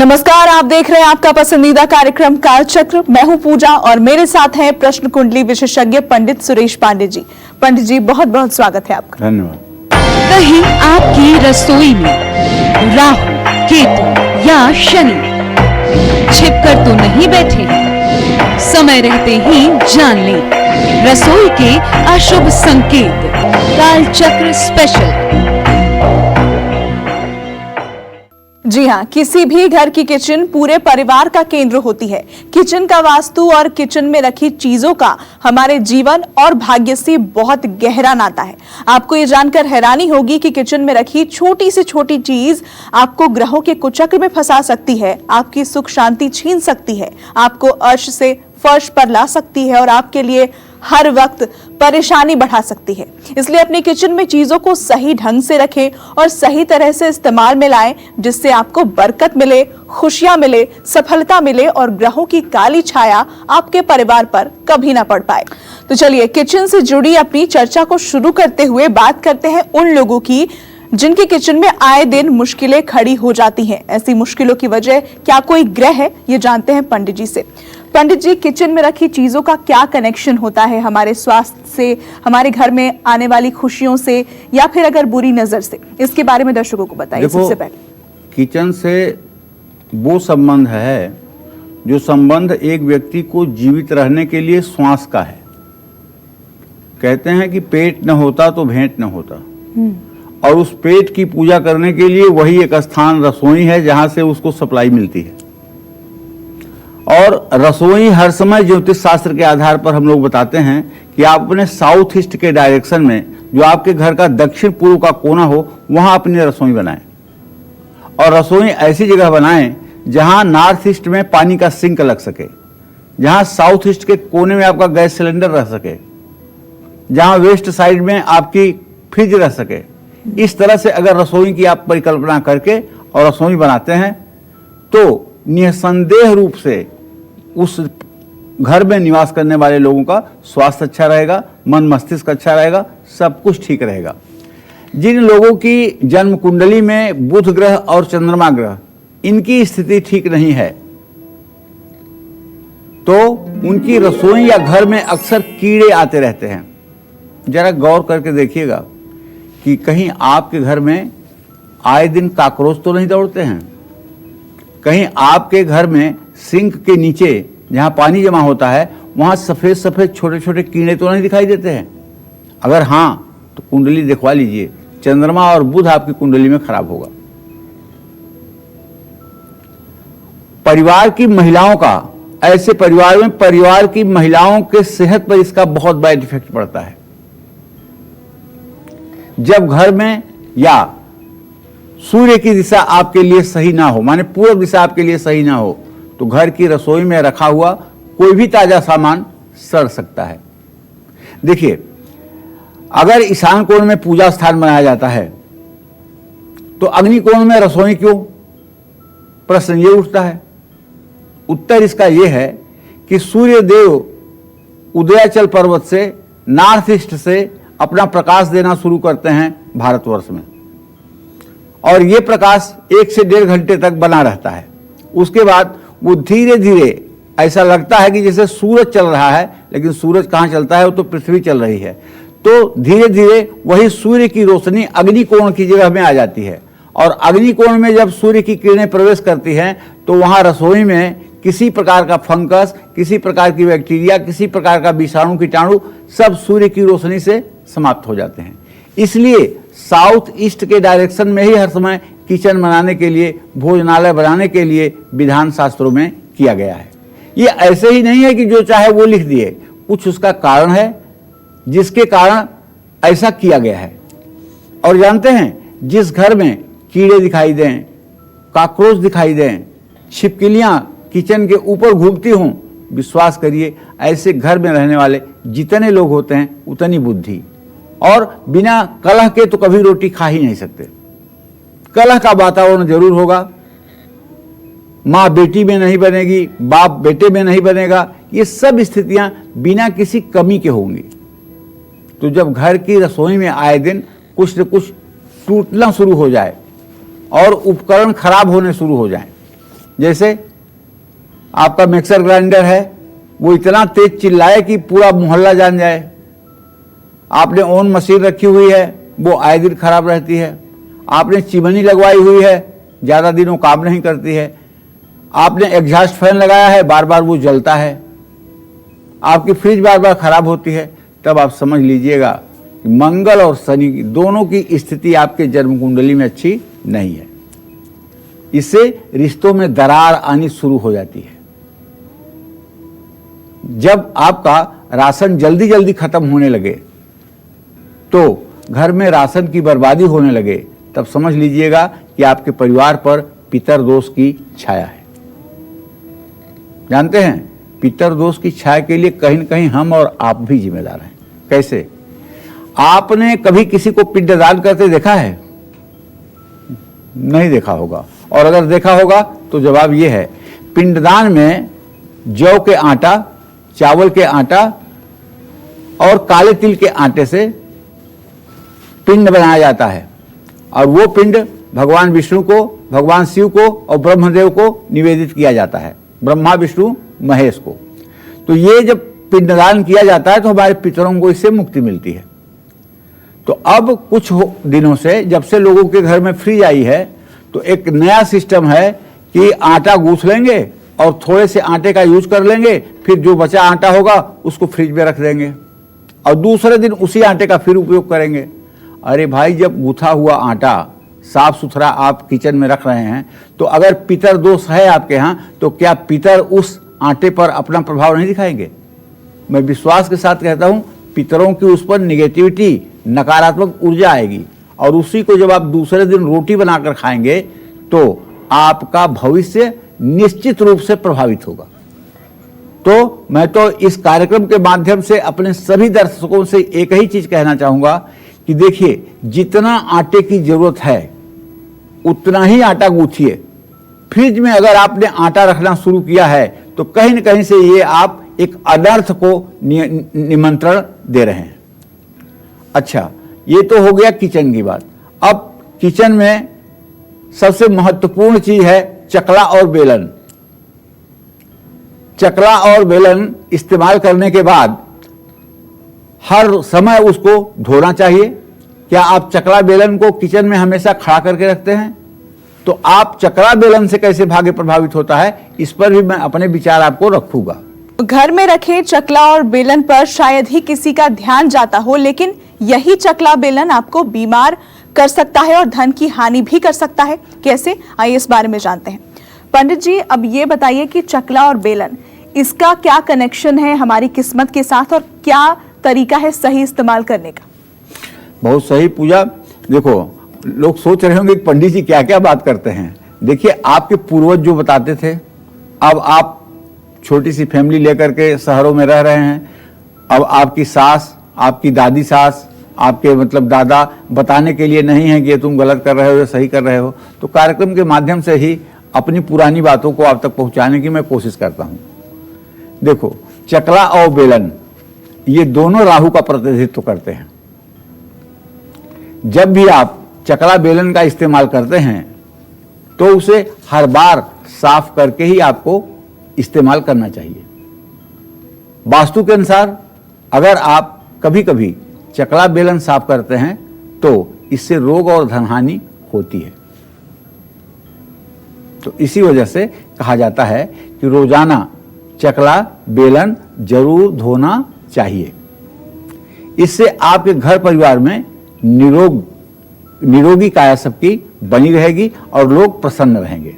नमस्कार, आप देख रहे हैं आपका पसंदीदा कार्यक्रम कालचक्र। मैं हूं पूजा और मेरे साथ हैं प्रश्न कुंडली विशेषज्ञ पंडित सुरेश पांडे जी। पंडित जी, बहुत बहुत स्वागत है आपका। धन्यवाद। कहीं आपकी रसोई में राहु, केतु या शनि छिपकर तो नहीं बैठे हैं? समय रहते ही जान लें रसोई के अशुभ संकेत। कालचक्र स्पेशल। जी हाँ, किसी भी घर की किचन पूरे परिवार का केंद्र होती है। किचन का वास्तु और किचन में रखी चीजों का हमारे जीवन और भाग्य से बहुत गहरा नाता है। आपको ये जानकर हैरानी होगी कि किचन में रखी छोटी से छोटी चीज आपको ग्रहों के कुचक्र में फंसा सकती है, आपकी सुख शांति छीन सकती है, आपको अर्श से फर्श पर ला सकती है और आपके लिए हर वक्त परेशानी बढ़ा सकती है। इसलिए अपने किचन में चीजों को सही ढंग से रखें और सही तरह से इस्तेमाल में लाएं, जिससे आपको बरकत मिले, खुशियां मिले, सफलता मिले और ग्रहों की काली छाया आपके परिवार पर कभी ना पड़ पाए। तो चलिए किचन से जुड़ी अपनी चर्चा को शुरू करते हुए बात करते हैं उन लोगों की जिनकी किचन में आए दिन मुश्किलें खड़ी हो जाती हैं। ऐसी मुश्किलों की वजह क्या कोई ग्रह है, ये जानते हैं पंडित जी से। पंडित जी, किचन में रखी चीजों का क्या कनेक्शन होता है हमारे स्वास्थ्य से, हमारे घर में आने वाली खुशियों से, या फिर अगर बुरी नजर से? इसके बारे में दर्शकों को बताइए सबसे पहले। किचन से वो संबंध है जो संबंध एक व्यक्ति को जीवित रहने के लिए श्वास का है। कहते हैं कि पेट न होता तो भेंट न होता, और उस पेट की पूजा करने के लिए वही एक स्थान रसोई है जहां से उसको सप्लाई मिलती है। और रसोई हर समय ज्योतिष शास्त्र के आधार पर हम लोग बताते हैं कि आप अपने साउथ ईस्ट के डायरेक्शन में, जो आपके घर का दक्षिण पूर्व का कोना हो, वहां अपनी रसोई बनाएं। और रसोई ऐसी जगह बनाएं जहां नॉर्थ ईस्ट में पानी का सिंक लग सके, जहां साउथ ईस्ट के कोने में आपका गैस सिलेंडर रह सके, जहां वेस्ट साइड में आपकी फ्रिज रह सके। इस तरह से अगर रसोई की आप परिकल्पना करके और रसोई बनाते हैं तो निसंदेह रूप से उस घर में निवास करने वाले लोगों का स्वास्थ्य अच्छा रहेगा, मन मस्तिष्क अच्छा रहेगा, सब कुछ ठीक रहेगा। जिन लोगों की जन्म कुंडली में बुध ग्रह और चंद्रमा ग्रह इनकी स्थिति ठीक नहीं है तो उनकी रसोई या घर में अक्सर कीड़े आते रहते हैं। जरा गौर करके देखिएगा कि कहीं आपके घर में आए दिन कॉकरोच तो नहीं दौड़ते हैं? कहीं आपके घर में सिंक के नीचे जहां पानी जमा होता है वहां सफेद सफेद छोटे छोटे कीड़े तो नहीं दिखाई देते हैं? अगर हां तो कुंडली दिखवा लीजिए, चंद्रमा और बुध आपकी कुंडली में खराब होगा। परिवार की महिलाओं का, ऐसे परिवार में परिवार की महिलाओं के सेहत पर इसका बहुत बैड इफेक्ट पड़ता है। जब घर में या सूर्य की दिशा आपके लिए सही ना हो, माने पूर्व दिशा आपके लिए सही ना हो, तो घर की रसोई में रखा हुआ कोई भी ताजा सामान सड़ सकता है। देखिए, अगर ईशान कोण में पूजा स्थान बनाया जाता है तो अग्नि कोण में रसोई क्यों? प्रश्न ये उठता है। उत्तर इसका यह है कि सूर्य देव उदयाचल पर्वत से नॉर्थ ईस्ट से अपना प्रकाश देना शुरू करते हैं भारतवर्ष में, और ये प्रकाश 1 से 1.5 घंटे तक बना रहता है। उसके बाद वो धीरे धीरे ऐसा लगता है कि जैसे सूरज चल रहा है, लेकिन सूरज कहाँ चलता है? वो तो पृथ्वी चल रही है। तो धीरे धीरे वही सूर्य की रोशनी अग्निकोण की जगह में आ जाती है, और अग्निकोण में जब सूर्य की किरणें प्रवेश करती हैं तो वहाँ रसोई में किसी प्रकार का फंगस, किसी प्रकार की बैक्टीरिया, किसी प्रकार का विषाणु कीटाणु सब सूर्य की रोशनी से समाप्त हो जाते हैं। इसलिए साउथ ईस्ट के डायरेक्शन में ही हर समय किचन बनाने के लिए, भोजनालय बनाने के लिए विधान शास्त्रों में किया गया है। ये ऐसे ही नहीं है कि जो चाहे वो लिख दिए, कुछ उसका कारण है जिसके कारण ऐसा किया गया है। और जानते हैं, जिस घर में कीड़े दिखाई दें, कॉकरोच दिखाई दें, छिपकलियां किचन के ऊपर घूमती हों, विश्वास करिए ऐसे घर में रहने वाले जितने लोग होते हैं उतनी बुद्धि, और बिना कलह के तो कभी रोटी खा ही नहीं सकते। कलह का वातावरण जरूर होगा। माँ बेटी में नहीं बनेगी, बाप बेटे में नहीं बनेगा, ये सब स्थितियां बिना किसी कमी के होंगी। तो जब घर की रसोई में आए दिन कुछ न कुछ टूटना शुरू हो जाए और उपकरण खराब होने शुरू हो जाए, जैसे आपका मिक्सर ग्राइंडर है, वो इतना तेज चिल्लाए कि पूरा मोहल्ला जान जाए। आपने ओवन मशीन रखी हुई है, वो आए दिन खराब रहती है। आपने चिमनी लगवाई हुई है, ज़्यादा दिनों काम नहीं करती है। आपने एग्जॉस्ट फैन लगाया है, बार बार वो जलता है। आपकी फ्रिज बार बार खराब होती है। तब आप समझ लीजिएगा कि मंगल और शनि दोनों की स्थिति आपके जन्म कुंडली में अच्छी नहीं है। इससे रिश्तों में दरार आनी शुरू हो जाती है। जब आपका राशन जल्दी जल्दी खत्म होने लगे, तो घर में राशन की बर्बादी होने लगे, तब समझ लीजिएगा कि आपके परिवार पर पितर दोष की छाया है। जानते हैं, पितर दोष की छाया के लिए कहीं न कहीं हम और आप भी जिम्मेदार हैं। कैसे? आपने कभी किसी को पिंडदान करते देखा है? नहीं देखा होगा। और अगर देखा होगा तो जवाब यह है, पिंडदान में जौ के आटा, चावल के आटा और काले तिल के आटे से पिंड बनाया जाता है, और वो पिंड भगवान विष्णु को, भगवान शिव को और ब्रह्मदेव को निवेदित किया जाता है, ब्रह्मा विष्णु महेश को। तो ये जब पिंडदान किया जाता है तो हमारे पितरों को इससे मुक्ति मिलती है। तो अब कुछ दिनों से, जब से लोगों के घर में फ्रिज आई है, तो एक नया सिस्टम है कि आटा गूंथ लेंगे और थोड़े से आटे का यूज कर लेंगे, फिर जो बचा आटा होगा उसको फ्रिज में रख देंगे और दूसरे दिन उसी आटे का फिर उपयोग करेंगे। अरे भाई, जब गूथा हुआ आटा साफ सुथरा आप किचन में रख रहे हैं, तो अगर पितर दोष है आपके यहाँ, तो क्या पितर उस आटे पर अपना प्रभाव नहीं दिखाएंगे? मैं विश्वास के साथ कहता हूँ, पितरों की उस पर निगेटिविटी, नकारात्मक ऊर्जा आएगी, और उसी को जब आप दूसरे दिन रोटी बनाकर खाएंगे तो आपका भविष्य निश्चित रूप से प्रभावित होगा। तो मैं तो इस कार्यक्रम के माध्यम से अपने सभी दर्शकों से एक ही चीज कहना चाहूंगा कि देखिए, जितना आटे की जरूरत है उतना ही आटा गूंथिए। फ्रिज में अगर आपने आटा रखना शुरू किया है तो कहीं न कहीं से ये आप एक अनर्थ को निमंत्रण दे रहे हैं। अच्छा, ये तो हो गया किचन की बात। अब किचन में सबसे महत्वपूर्ण चीज है चकला और बेलन। चकला और बेलन इस्तेमाल करने के बाद हर समय उसको धोना चाहिए। क्या आप चकला बेलन को किचन में हमेशा खड़ा करके रखते हैं? तो आप चकला बेलन से कैसे भाग्य प्रभावित होता है, इस पर भी मैं अपने विचार आपको रखूंगा। घर में रखे चकला और बेलन पर शायद ही किसी का ध्यान जाता हो, लेकिन यही चकला बेलन आपको बीमार कर सकता है और धन की हानि भी कर सकता है। कैसे? आइए इस बारे में जानते हैं। पंडित जी, अब ये बताइए कि चकला और बेलन, इसका क्या कनेक्शन है हमारी किस्मत के साथ, और क्या तरीका है सही इस्तेमाल करने का? बहुत सही पूजा। देखो, लोग सोच रहे होंगे कि पंडित जी क्या क्या बात करते हैं। देखिए, आपके पूर्वज जो बताते थे, अब आप छोटी सी फैमिली लेकर के शहरों में रह रहे हैं। अब आपकी सास, आपकी दादी सास, आपके मतलब दादा बताने के लिए नहीं है कि ये तुम गलत कर रहे हो या सही कर रहे हो। तो कार्यक्रम के माध्यम से ही अपनी पुरानी बातों को आप तक पहुंचाने की मैं कोशिश करता हूं। देखो, चकला और बेलन ये दोनों राहु का प्रतिनिधित्व करते हैं। जब भी आप चकला बेलन का इस्तेमाल करते हैं तो उसे हर बार साफ करके ही आपको इस्तेमाल करना चाहिए। वास्तु के अनुसार अगर आप कभी कभी चकला बेलन साफ करते हैं तो इससे रोग और धनहानि होती है। तो इसी वजह से कहा जाता है कि रोजाना चकला बेलन जरूर धोना चाहिए। इससे आपके घर परिवार में निरोगी काया सबकी बनी रहेगी और लोग प्रसन्न रहेंगे।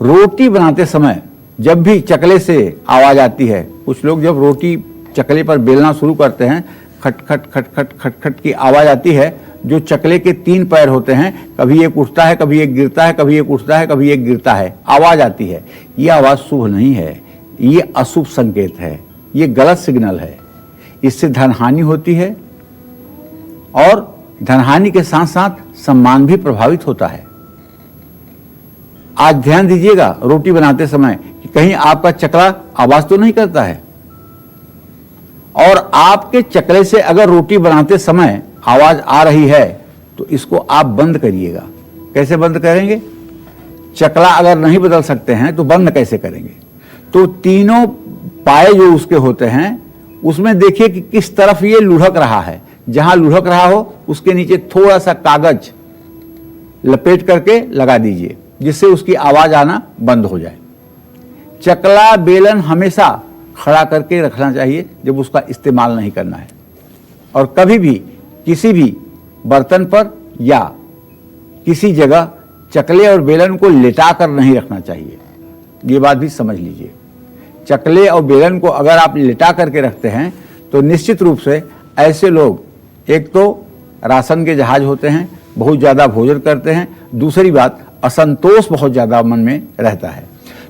रोटी बनाते समय जब भी चकले से आवाज आती है, कुछ लोग जब रोटी चकले पर बेलना शुरू करते हैं, खट खट खट खट खट खट की आवाज आती है। जो चकले के 3 पैर होते हैं, कभी एक उठता है, कभी एक गिरता है, कभी एक उठता है, कभी एक गिरता है, आवाज आती है। ये आवाज शुभ नहीं है, ये अशुभ संकेत है, ये गलत सिग्नल है। इससे धनहानि होती है और धनहानि के साथ साथ सम्मान भी प्रभावित होता है। आज ध्यान दीजिएगा रोटी बनाते समय कि कहीं आपका चकला आवाज तो नहीं करता है। और आपके चकले से अगर रोटी बनाते समय आवाज आ रही है तो इसको आप बंद करिएगा। कैसे बंद करेंगे? चकला अगर नहीं बदल सकते हैं तो बंद कैसे करेंगे? तो तीनों पाए जो उसके होते हैं उसमें देखिए कि किस तरफ ये लुढ़क रहा है। जहां लुढ़क रहा हो उसके नीचे थोड़ा सा कागज लपेट करके लगा दीजिए, जिससे उसकी आवाज आना बंद हो जाए। चकला बेलन हमेशा खड़ा करके रखना चाहिए जब उसका इस्तेमाल नहीं करना है, और कभी भी किसी भी बर्तन पर या किसी जगह चकले और बेलन को लेटा कर नहीं रखना चाहिए। ये बात भी समझ लीजिए। चकले और बेलन को अगर आप लेटा करके रखते हैं तो निश्चित रूप से ऐसे लोग, एक तो राशन के जहाज होते हैं, बहुत ज़्यादा भोजन करते हैं, दूसरी बात असंतोष बहुत ज़्यादा मन में रहता है।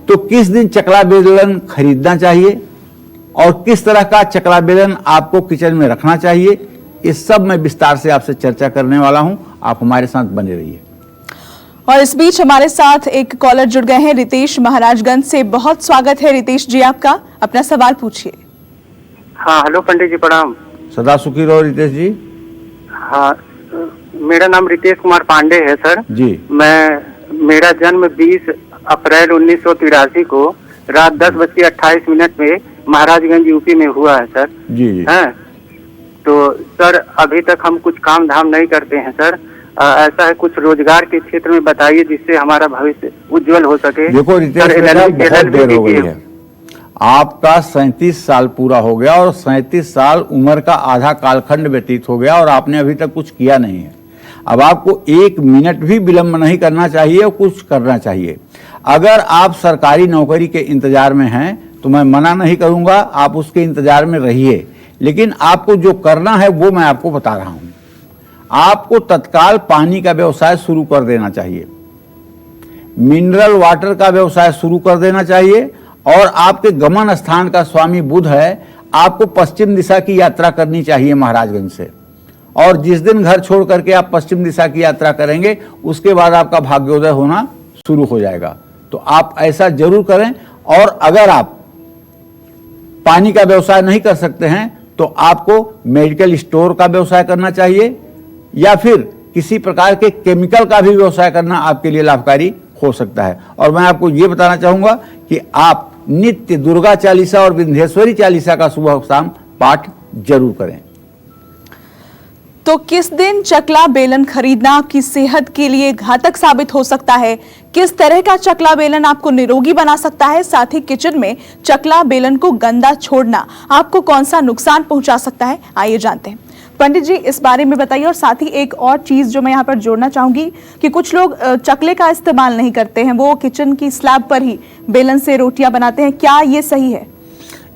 तो किस दिन चकला बेलन खरीदना चाहिए और किस तरह का चकला बेलन आपको किचन में रखना चाहिए, इस सब मैं विस्तार से आपसे चर्चा करने वाला हूं। आप हमारे साथ बने रहिए। और इस बीच हमारे साथ एक कॉलर जुड़ गए हैं, रितेश महाराजगंज से। बहुत स्वागत है रितेश जी आपका, अपना सवाल पूछिए। हाँ, हेलो पंडित जी, प्रणाम। सदा सुखी रहो रितेश जी। हाँ, मेरा नाम रितेश कुमार पांडे है सर जी। मेरा जन्म 20 अप्रैल 1983 को रात 10:28 में महाराजगंज यूपी में हुआ है सर। जी जी। हैं, तो सर अभी तक हम कुछ काम धाम नहीं करते हैं सर। ऐसा है, कुछ रोजगार के क्षेत्र में बताइए जिससे हमारा भविष्य उज्जवल हो सके। देखो रितेश बेटा, बहुत देर हो गई है। आपका 37 साल पूरा हो गया और 37 साल उम्र का आधा कालखंड व्यतीत हो गया और आपने अभी तक कुछ किया नहीं है। अब आपको 1 मिनट भी विलंब नहीं करना चाहिए और कुछ करना चाहिए। अगर आप सरकारी नौकरी के इंतजार में हैं तो मैं मना नहीं करूंगा, आप उसके इंतजार में रहिए, लेकिन आपको जो करना है वो मैं आपको बता रहा हूं। आपको तत्काल पानी का व्यवसाय शुरू कर देना चाहिए, मिनरल वाटर का व्यवसाय शुरू कर देना चाहिए, और आपके गमन स्थान का स्वामी बुध है, आपको पश्चिम दिशा की यात्रा करनी चाहिए महाराजगंज से। और जिस दिन घर छोड़ करके आप पश्चिम दिशा की यात्रा करेंगे उसके बाद आपका भाग्योदय होना शुरू हो जाएगा। तो आप ऐसा जरूर करें। और अगर आप पानी का व्यवसाय नहीं कर सकते हैं तो आपको मेडिकल स्टोर का व्यवसाय करना चाहिए, या फिर किसी प्रकार के केमिकल का भी व्यवसाय करना आपके लिए लाभकारी हो सकता है। और मैं आपको ये बताना चाहूंगा कि आप नित्य दुर्गा चालीसा और विंध्येश्वरी चालीसा का सुबह शाम पाठ जरूर करें। तो किस दिन चकला बेलन खरीदना आपकी सेहत के लिए घातक साबित हो सकता है? किस तरह का चकला बेलन आपको निरोगी बना सकता है? साथ ही किचन में चकला बेलन को गंदा छोड़ना आपको कौन सा नुकसान पहुंचा सकता है? आइए जानते हैं। पंडित जी इस बारे में बताइए। और साथ ही एक और चीज जो मैं यहाँ पर जोड़ना चाहूंगी कि कुछ लोग चकले का इस्तेमाल नहीं करते हैं, वो किचन की स्लैब पर ही बेलन से रोटियां बनाते हैं, क्या ये सही है?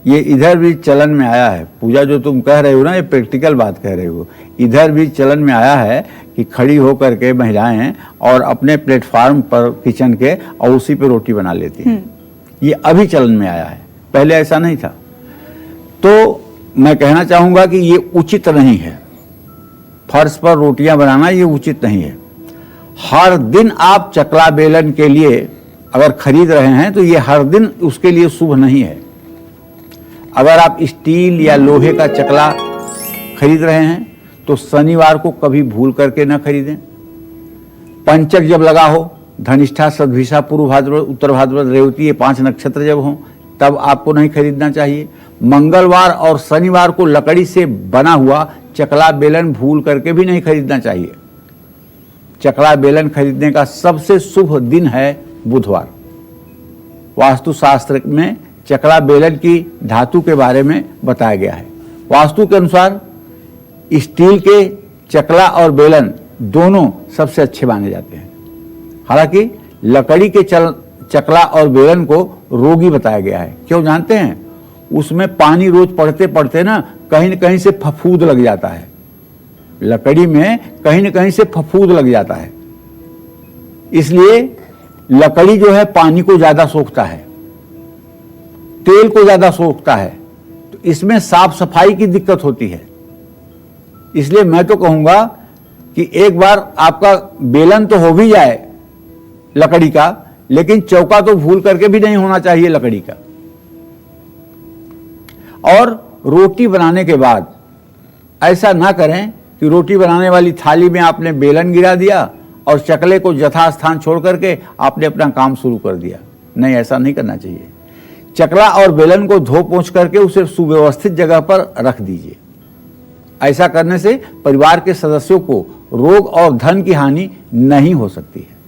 ये इधर भी चलन में आया है। पूजा जो तुम कह रहे हो ना, ये प्रैक्टिकल बात कह रहे हो। इधर भी चलन में आया है कि खड़ी होकर के महिलाएं और अपने प्लेटफार्म पर किचन के और उसी पे रोटी बना लेती हैं। ये अभी चलन में आया है, पहले ऐसा नहीं था। तो मैं कहना चाहूंगा कि ये उचित नहीं है। फर्श पर रोटियां बनाना ये उचित नहीं है। हर दिन आप चकला बेलन के लिए अगर खरीद रहे हैं तो ये हर दिन उसके लिए शुभ नहीं है। अगर आप स्टील या लोहे का चकला खरीद रहे हैं तो शनिवार को कभी भूल करके न खरीदें। पंचक जब लगा हो, धनिष्ठा, सद्भिषा, पूर्व भाद्रपद, उत्तर भाद्रपद, रेवती, ये 5 नक्षत्र जब हों तब आपको नहीं खरीदना चाहिए। मंगलवार और शनिवार को लकड़ी से बना हुआ चकला बेलन भूल करके भी नहीं खरीदना चाहिए। चकला बेलन खरीदने का सबसे शुभ दिन है बुधवार। वास्तुशास्त्र में चकला बेलन की धातु के बारे में बताया गया है। वास्तु के अनुसार स्टील के चकला और बेलन दोनों सबसे अच्छे माने जाते हैं। हालांकि लकड़ी के चकला और बेलन को रोगी बताया गया है। क्यों जानते हैं? उसमें पानी रोज पड़ते पड़ते ना कहीं से फफूंद लग जाता है। लकड़ी में कहीं न कहीं से फफूंद लग जाता है, इसलिए लकड़ी जो है पानी को ज्यादा सोखता है, तेल को ज्यादा सोखता है, तो इसमें साफ सफाई की दिक्कत होती है। इसलिए मैं तो कहूंगा कि एक बार आपका बेलन तो हो भी जाए लकड़ी का, लेकिन चौका तो भूल करके भी नहीं होना चाहिए लकड़ी का। और रोटी बनाने के बाद ऐसा ना करें कि रोटी बनाने वाली थाली में आपने बेलन गिरा दिया और चकले को यथास्थान छोड़ करके आपने अपना काम शुरू कर दिया। नहीं, ऐसा नहीं करना चाहिए। चकला और बेलन को धो पोंछ करके उसे सुव्यवस्थित जगह पर रख दीजिए। ऐसा करने से परिवार के सदस्यों को रोग और धन की हानि नहीं हो सकती है।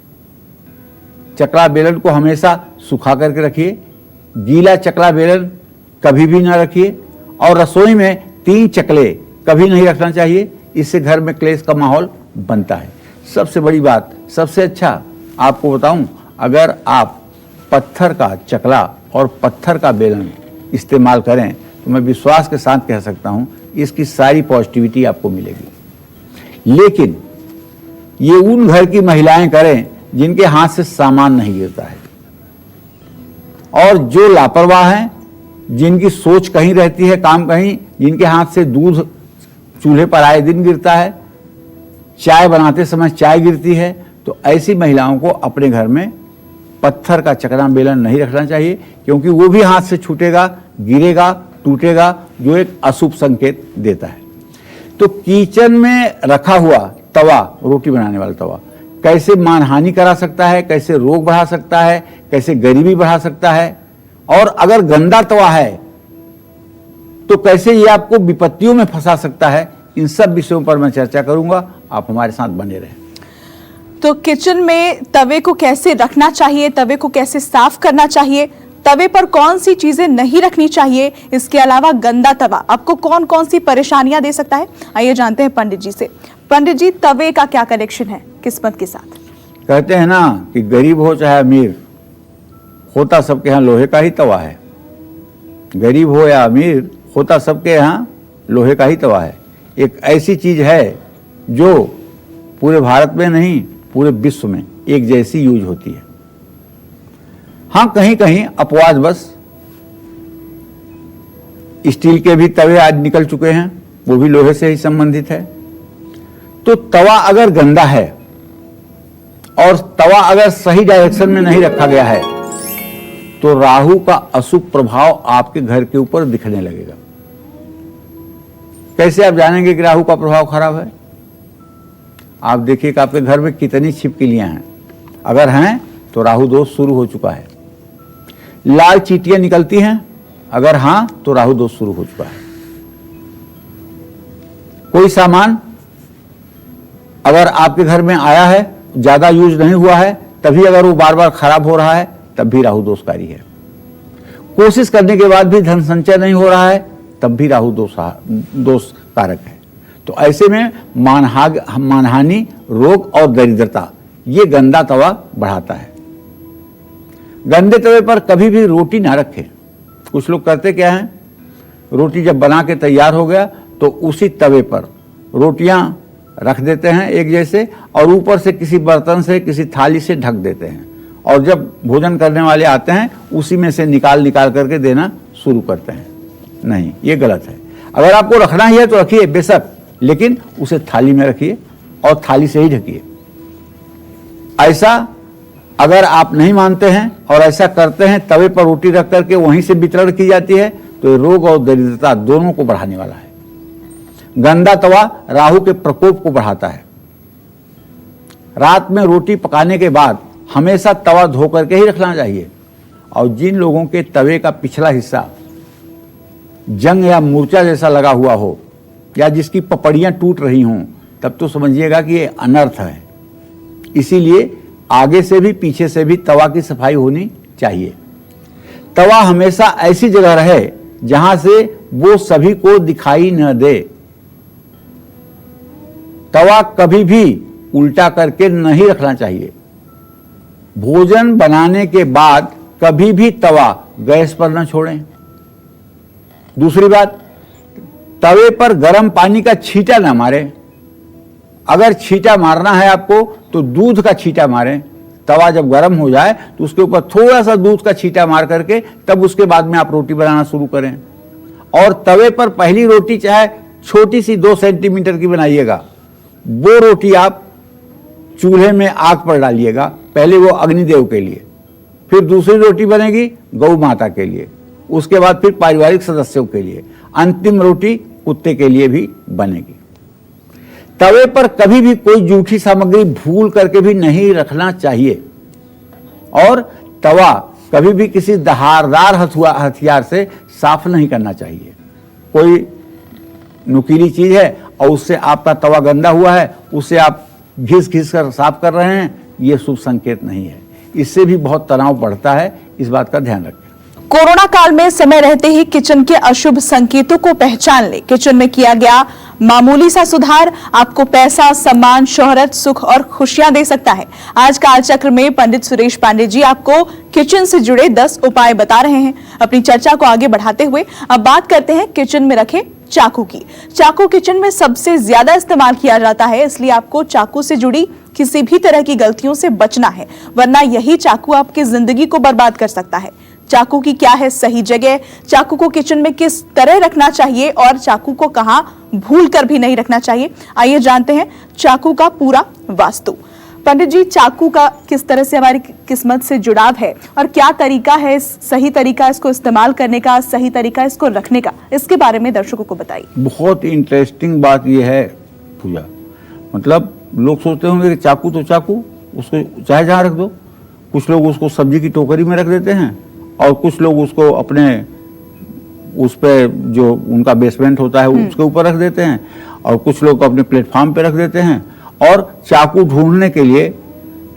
चकला बेलन को हमेशा सुखा करके रखिए। गीला चकला बेलन कभी भी ना रखिए और रसोई में 3 चकले कभी नहीं रखना चाहिए। इससे घर में क्लेश का माहौल बनता है। सबसे बड़ी बात, सबसे अच्छा आपको बताऊं, अगर आप पत्थर का चकला और पत्थर का बेलन इस्तेमाल करें तो मैं विश्वास के साथ कह सकता हूं इसकी सारी पॉजिटिविटी आपको मिलेगी। लेकिन ये उन घर की महिलाएं करें जिनके हाथ से सामान नहीं गिरता है और जो लापरवाह हैं, जिनकी सोच कहीं रहती है, काम कहीं, जिनके हाथ से दूध चूल्हे पर आए दिन गिरता है, चाय बनाते समय चाय गिरती है, तो ऐसी महिलाओं को अपने घर में पत्थर का चकला बेलन नहीं रखना चाहिए, क्योंकि वो भी हाथ से छूटेगा, गिरेगा, टूटेगा, जो एक अशुभ संकेत देता है। तो किचन में रखा हुआ तवा, रोटी बनाने वाला तवा, कैसे मानहानि करा सकता है, कैसे रोग बढ़ा सकता है, कैसे गरीबी बढ़ा सकता है, और अगर गंदा तवा है तो कैसे ये आपको विपत्तियों में फंसा सकता है। इन सब विषयों पर मैं चर्चा करूंगा। आप हमारे साथ बने रहें। तो किचन में तवे को कैसे रखना चाहिए, तवे को कैसे साफ करना चाहिए, तवे पर कौन सी चीजें नहीं रखनी चाहिए, इसके अलावा गंदा तवा आपको कौन कौन सी परेशानियां दे सकता है, आइए जानते हैं पंडित जी से। पंडित जी, तवे का क्या कनेक्शन है किस्मत के साथ? कहते हैं ना कि गरीब हो चाहे अमीर, होता सबके यहाँ लोहे का ही तवा है। गरीब हो या अमीर, होता सबके यहाँ लोहे का ही तवा है। एक ऐसी चीज है जो पूरे भारत में नहीं, पूरे विश्व में एक जैसी यूज होती है। हाँ, कहीं कहीं अपवाद बस स्टील के भी तवे आज निकल चुके हैं, वो भी लोहे से ही संबंधित है। तो तवा अगर गंदा है और तवा अगर सही डायरेक्शन में नहीं रखा गया है तो राहु का अशुभ प्रभाव आपके घर के ऊपर दिखने लगेगा। कैसे आप जानेंगे कि राहु का प्रभाव खराब है? आप देखिए कि आपके घर में कितनी छिपकलियां हैं। अगर हैं तो राहु दोष शुरू हो चुका है। लाल चींटियां निकलती हैं, अगर हां तो राहु दोष शुरू हो चुका है। कोई सामान अगर आपके घर में आया है, ज्यादा यूज नहीं हुआ है, तभी अगर वो बार बार खराब हो रहा है, तब भी राहु दोषकारी है। कोशिश करने के बाद भी धन संचय नहीं हो रहा है, तब भी राहु दोष कारक है। तो ऐसे में मानहानि, रोग और दरिद्रता ये गंदा तवा बढ़ाता है। गंदे तवे पर कभी भी रोटी ना रखें। कुछ लोग करते क्या हैं, रोटी जब बना के तैयार हो गया तो उसी तवे पर रोटियां रख देते हैं एक जैसे, और ऊपर से किसी बर्तन से, किसी थाली से ढक देते हैं, और जब भोजन करने वाले आते हैं उसी में से निकाल करके देना शुरू करते हैं। नहीं, ये गलत है। अगर आपको रखना ही है तो रखिए बेशक, लेकिन उसे थाली में रखिए और थाली से ही ढकिए। ऐसा अगर आप नहीं मानते हैं और ऐसा करते हैं, तवे पर रोटी रख करके वहीं से वितरण की जाती है, तो ये रोग और दरिद्रता दोनों को बढ़ाने वाला है। गंदा तवा राहु के प्रकोप को बढ़ाता है। रात में रोटी पकाने के बाद हमेशा तवा धो करके ही रखना चाहिए। और जिन लोगों के तवे का पिछला हिस्सा जंग या मूर्छा जैसा लगा हुआ हो, या जिसकी पपड़ियां टूट रही हों, तब तो समझिएगा कि ये अनर्थ है। इसीलिए आगे से भी पीछे से भी तवा की सफाई होनी चाहिए। तवा हमेशा ऐसी जगह रहे जहां से वो सभी को दिखाई न दे। तवा कभी भी उल्टा करके नहीं रखना चाहिए। भोजन बनाने के बाद कभी भी तवा गैस पर न छोड़ें। दूसरी बात, तवे पर गर्म पानी का छींटा ना मारें। अगर छींटा मारना है आपको तो दूध का छींटा मारें। तवा जब गर्म हो जाए तो उसके ऊपर थोड़ा सा दूध का छींटा मार करके तब उसके बाद में आप रोटी बनाना शुरू करें। और तवे पर पहली रोटी चाहे छोटी सी 2 सेंटीमीटर की बनाइएगा, वो रोटी आप चूल्हे में आग पर डालिएगा। पहले वो अग्निदेव के लिए, फिर दूसरी रोटी बनेगी गौ माता के लिए, उसके बाद फिर पारिवारिक सदस्यों के लिए, अंतिम रोटी कुत्ते के लिए भी बनेगी। तवे पर कभी भी कोई जूठी सामग्री भूल करके भी नहीं रखना चाहिए और तवा कभी भी किसी धारदार हथियार से साफ नहीं करना चाहिए। कोई नुकीली चीज है और उससे आपका तवा गंदा हुआ है, उससे आप घिस घिस कर साफ कर रहे हैं, ये शुभ संकेत नहीं है। इससे भी बहुत तनाव बढ़ता है, इस बात का ध्यान रखें। कोरोना काल में समय रहते ही किचन के अशुभ संकेतों को पहचान ले। किचन में किया गया मामूली सा सुधार आपको पैसा, सम्मान, शोहरत, सुख और खुशियां दे सकता है। आज कालचक्र में पंडित सुरेश पांडे जी आपको किचन से जुड़े 10 उपाय बता रहे हैं। अपनी चर्चा को आगे बढ़ाते हुए अब बात करते हैं किचन में रखे चाकू की। चाकू किचन में सबसे ज्यादा इस्तेमाल किया जाता है, इसलिए आपको चाकू से जुड़ी किसी भी तरह की गलतियों से बचना है, वरना यही चाकू आपकी जिंदगी को बर्बाद कर सकता है। चाकू की क्या है सही जगह, चाकू को किचन में किस तरह रखना चाहिए और चाकू को कहां भूल कर भी नहीं रखना चाहिए, आइए जानते हैं चाकू का पूरा वास्तु। पंडित जी, चाकू का किस तरह से हमारी किस्मत से जुड़ाव है और क्या तरीका है, सही तरीका इसको इस्तेमाल करने का, सही तरीका इसको रखने का, इसके बारे में दर्शकों को बताइए। बहुत इंटरेस्टिंग बात यह है पूजा, मतलब लोग सोचते होंगे कि चाकू तो चाकू, उसको चाहे जहाँ रख दो। कुछ लोग उसको सब्जी की टोकरी में रख देते हैं और कुछ लोग उसको अपने उस पे जो उनका बेसमेंट होता है उसके ऊपर रख देते हैं और कुछ लोग अपने प्लेटफॉर्म पे रख देते हैं और चाकू ढूंढने के लिए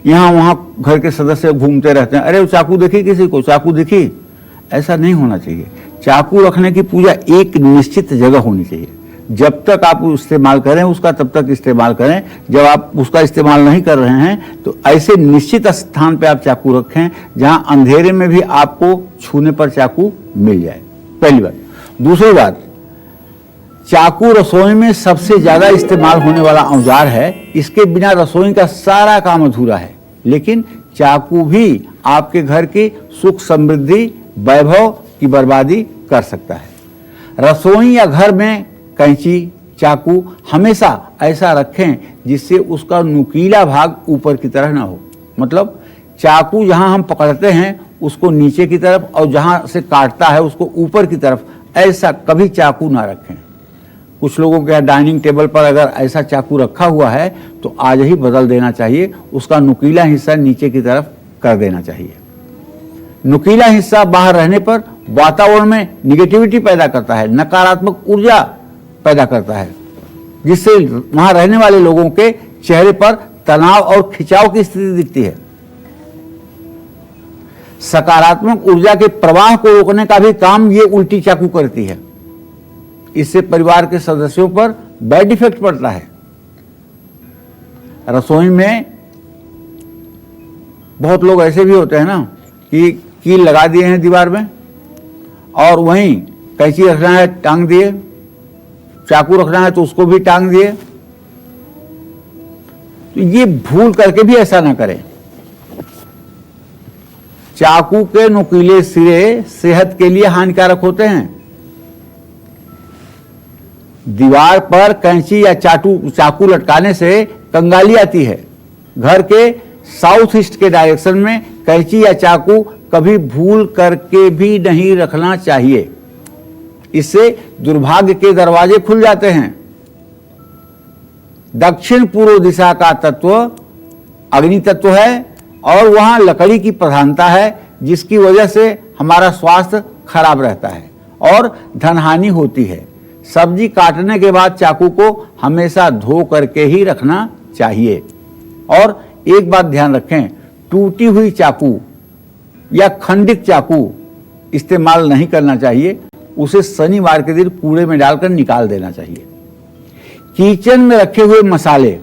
यहाँ वहाँ घर के सदस्य घूमते रहते हैं। अरे वो चाकू देखी, किसी को चाकू दिखी? ऐसा नहीं होना चाहिए। चाकू रखने की पूजा एक निश्चित जगह होनी चाहिए। जब तक आप इस्तेमाल करें उसका तब तक इस्तेमाल करें। जब आप उसका इस्तेमाल नहीं कर रहे हैं तो ऐसे निश्चित स्थान पे आप चाकू रखें जहां अंधेरे में भी आपको छूने पर चाकू मिल जाए, पहली बात। दूसरी बात, चाकू रसोई में सबसे ज्यादा इस्तेमाल होने वाला औजार है। इसके बिना रसोई का सारा काम अधूरा है। लेकिन चाकू भी आपके घर की सुख समृद्धि, वैभव की बर्बादी कर सकता है। रसोई या घर में कैंची, चाकू हमेशा ऐसा रखें जिससे उसका नुकीला भाग ऊपर की तरह ना हो। मतलब चाकू जहां हम पकड़ते हैं उसको नीचे की तरफ और जहां से काटता है उसको ऊपर की तरफ, ऐसा कभी चाकू ना रखें। कुछ लोगों के डाइनिंग टेबल पर अगर ऐसा चाकू रखा हुआ है तो आज ही बदल देना चाहिए। उसका नुकीला हिस्सा नीचे की तरफ कर देना चाहिए। नुकीला हिस्सा बाहर रहने पर वातावरण में निगेटिविटी पैदा करता है, नकारात्मक ऊर्जा पैदा करता है, जिससे वहां रहने वाले लोगों के चेहरे पर तनाव और खिंचाव की स्थिति दिखती है। सकारात्मक ऊर्जा के प्रवाह को रोकने का भी काम ये उल्टी चाकू करती है। इससे परिवार के सदस्यों पर बैड इफेक्ट पड़ता है। रसोई में बहुत लोग ऐसे भी होते हैं ना कि कील लगा दिए हैं दीवार में और वहीं कैंची रखना है टांग दिए, चाकू रखना है तो उसको भी टांग दिए। तो ये भूल करके भी ऐसा ना करें। चाकू के नुकीले सिरे सेहत के लिए हानिकारक होते हैं। दीवार पर कैंची या चाकू लटकाने से कंगाली आती है। घर के साउथ ईस्ट के डायरेक्शन में कैंची या चाकू कभी भूल करके भी नहीं रखना चाहिए। इससे दुर्भाग्य के दरवाजे खुल जाते हैं। दक्षिण पूर्व दिशा का तत्व अग्नि तत्व है और वहां लकड़ी की प्रधानता है, जिसकी वजह से हमारा स्वास्थ्य खराब रहता है और धनहानि होती है। सब्जी काटने के बाद चाकू को हमेशा धो करके ही रखना चाहिए। और एक बात ध्यान रखें, टूटी हुई चाकू या खंडित चाकू इस्तेमाल नहीं करना चाहिए। उसे शनिवार के दिन कूड़े में डालकर निकाल देना चाहिए। किचन में रखे हुए मसाले,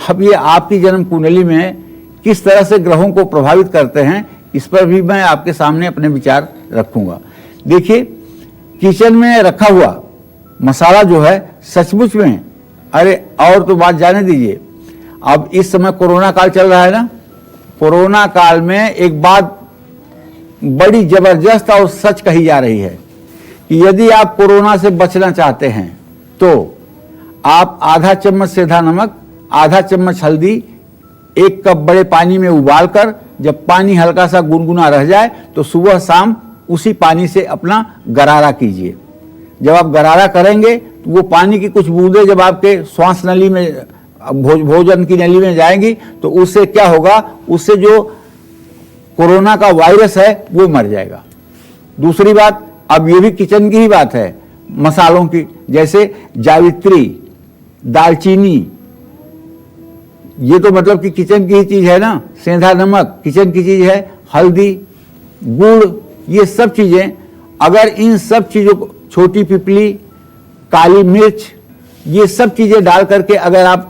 अब ये आपकी जन्म कुंडली में किस तरह से ग्रहों को प्रभावित करते हैं, इस पर भी मैं आपके सामने अपने विचार रखूंगा। देखिए, किचन में रखा हुआ मसाला जो है सचमुच में, अरे और तो बात जाने दीजिए, अब इस समय कोरोना काल चल रहा है ना, कोरोना काल में एक बात बड़ी जबरदस्त और सच कही जा रही है कि यदि आप कोरोना से बचना चाहते हैं तो आप आधा चम्मच सेंधा नमक, आधा चम्मच हल्दी 1 कप बड़े पानी में उबालकर, जब पानी हल्का सा गुनगुना रह जाए तो सुबह शाम उसी पानी से अपना गरारा कीजिए। जब आप गरारा करेंगे तो वो पानी की कुछ बूंदें जब आपके श्वास नली में भोजन की नली में जाएंगी तो उससे क्या होगा, उससे जो कोरोना का वायरस है वो मर जाएगा। दूसरी बात, अब ये भी किचन की ही बात है, मसालों की, जैसे जावित्री, दालचीनी, ये तो मतलब कि किचन की ही चीज है ना। सेंधा नमक किचन की चीज है, हल्दी, गुड़, ये सब चीजें, अगर इन सब चीजों को, छोटी पिपली, काली मिर्च, ये सब चीजें डाल करके अगर आप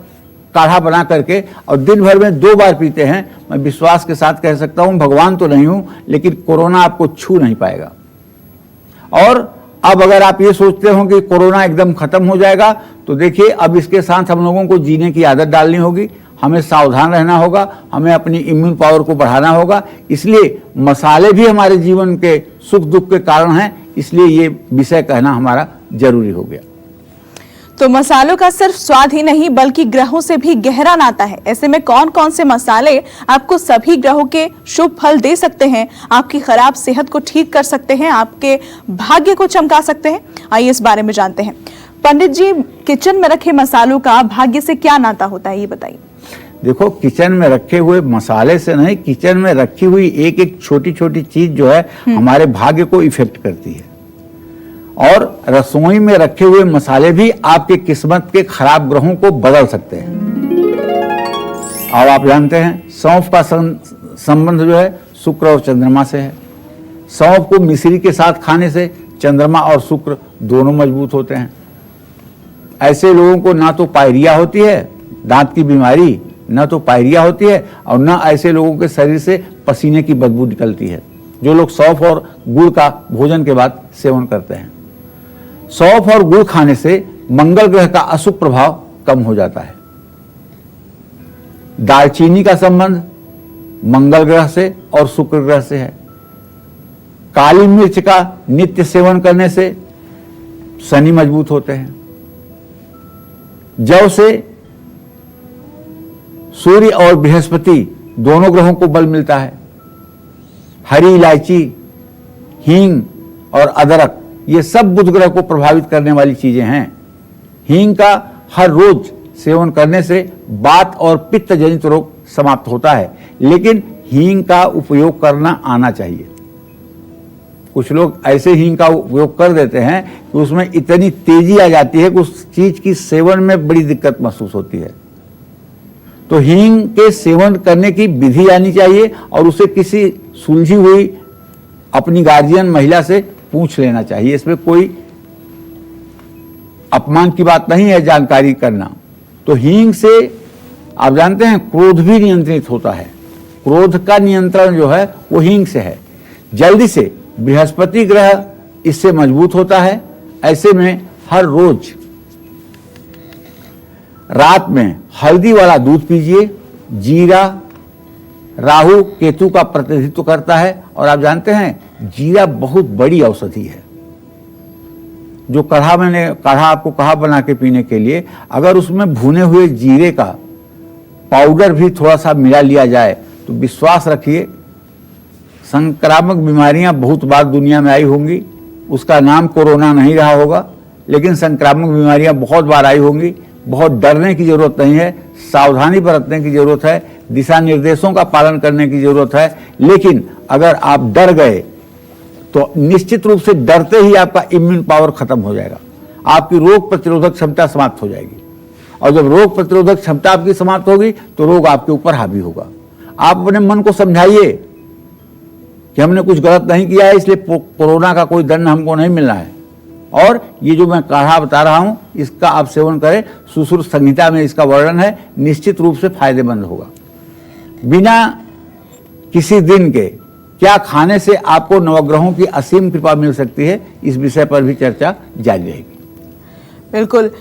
काढ़ा बना करके और दिन भर में 2 बार पीते हैं, मैं विश्वास के साथ कह सकता हूं, भगवान तो नहीं हूं लेकिन कोरोना आपको छू नहीं पाएगा। और अब अगर आप ये सोचते हो कि कोरोना एकदम खत्म हो जाएगा, तो देखिए अब इसके साथ हम लोगों को जीने की आदत डालनी होगी, हमें सावधान रहना होगा, हमें अपनी इम्यून पावर को बढ़ाना होगा। इसलिए मसाले भी हमारे जीवन के सुख दुख के कारण हैं, इसलिए ये विषय कहना हमारा जरूरी हो गया। तो मसालों का सिर्फ स्वाद ही नहीं बल्कि ग्रहों से भी गहरा नाता है। ऐसे में कौन कौन से मसाले आपको सभी ग्रहों के शुभ फल दे सकते हैं, आपकी खराब सेहत को ठीक कर सकते हैं, आपके भाग्य को चमका सकते हैं, आइए इस बारे में जानते हैं। पंडित जी, किचन में रखे मसालों का भाग्य से क्या नाता होता है, ये बताइए। देखो, किचन में रखे हुए मसाले से नहीं, किचन में रखी हुई एक एक छोटी छोटी चीज जो है हमारे भाग्य को इफेक्ट करती है। और रसोई में रखे हुए मसाले भी आपके किस्मत के खराब ग्रहों को बदल सकते हैं। और आप जानते हैं सौंफ का संबंध जो है शुक्र और चंद्रमा से है। सौंफ को मिश्री के साथ खाने से चंद्रमा और शुक्र दोनों मजबूत होते हैं। ऐसे लोगों को ना तो पायरिया होती है, दांत की बीमारी, ना तो पायरिया होती है, और ना ऐसे लोगों के शरीर से पसीने की बदबू निकलती है, जो लोग सौंफ और गुड़ का भोजन के बाद सेवन करते हैं। सौंफ और गुड़ खाने से मंगल ग्रह का अशुभ प्रभाव कम हो जाता है। दालचीनी का संबंध मंगल ग्रह से और शुक्र ग्रह से है। काली मिर्च का नित्य सेवन करने से शनि मजबूत होते हैं। जौ से सूर्य और बृहस्पति दोनों ग्रहों को बल मिलता है। हरी इलायची, हींग और अदरक, ये सब बुध ग्रह को प्रभावित करने वाली चीजें हैं। हींग का हर रोज सेवन करने से वात और पित्त जनित रोग समाप्त होता है, लेकिन हींग का उपयोग करना आना चाहिए। कुछ लोग ऐसे हींग का उपयोग कर देते हैं कि उसमें इतनी तेजी आ जाती है कि उस चीज की सेवन में बड़ी दिक्कत महसूस होती है। तो हींग के सेवन करने की विधि आनी चाहिए और उसे किसी सुलझी हुई अपनी गार्जियन महिला से पूछ लेना चाहिए। इसमें कोई अपमान की बात नहीं है जानकारी करना। तो हींग से आप जानते हैं क्रोध भी नियंत्रित होता है। क्रोध का नियंत्रण जो है वो हींग से है। जल्दी से बृहस्पति ग्रह इससे मजबूत होता है। ऐसे में हर रोज रात में हल्दी वाला दूध पीजिए। जीरा राहु केतु का प्रतिनिधित्व करता है, और आप जानते हैं जीरा बहुत बड़ी औषधि है। जो काढ़ा आपको कहा बना के पीने के लिए, अगर उसमें भुने हुए जीरे का पाउडर भी थोड़ा सा मिला लिया जाए तो विश्वास रखिए संक्रामक बीमारियां बहुत बार दुनिया में आई होंगी। उसका नाम कोरोना नहीं रहा होगा, लेकिन संक्रामक बीमारियां बहुत बार आई होंगी। बहुत डरने की जरूरत नहीं है, सावधानी बरतने की जरूरत है, दिशा निर्देशों का पालन करने की जरूरत है। लेकिन अगर आप डर गए तो निश्चित रूप से डरते ही आपका इम्यून पावर खत्म हो जाएगा, आपकी रोग प्रतिरोधक क्षमता समाप्त हो जाएगी। और जब रोग प्रतिरोधक क्षमता आपकी समाप्त होगी तो रोग आपके ऊपर हावी होगा। आप अपने मन को समझाइए कि हमने कुछ गलत नहीं किया है, इसलिए कोरोना का कोई दंड हमको नहीं मिलना है। और ये जो मैं काढ़ा बता रहा हूं इसका आप सेवन करें। सुश्रुत संहिता में इसका वर्णन है, निश्चित रूप से फायदेमंद होगा। बिना किसी दिन के क्या खाने से आपको नवग्रहों की असीम कृपा मिल सकती है, इस विषय पर भी चर्चा जारी रहेगी। बिल्कुल।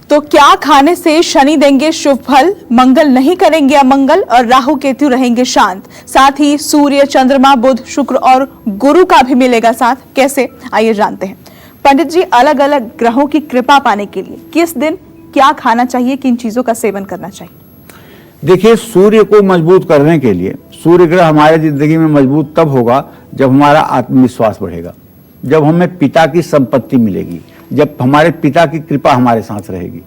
तो क्या खाने से शनि देंगे शुभ फल, मंगल नहीं करेंगे अमंगल, और राहु केतु रहेंगे शांत। साथ ही सूर्य, चंद्रमा, बुध, शुक्र और गुरु का भी मिलेगा साथ। कैसे, आइए जानते हैं। पंडित जी, अलग अलग ग्रहों की कृपा पाने के लिए किस दिन क्या खाना चाहिए, किन चीजों का सेवन करना चाहिए? देखिए, सूर्य को मजबूत करने के लिए, सूर्य ग्रह हमारे जिंदगी में मजबूत तब होगा जब हमारा आत्मविश्वास बढ़ेगा, जब हमें पिता की संपत्ति मिलेगी, जब हमारे पिता की कृपा हमारे साथ रहेगी,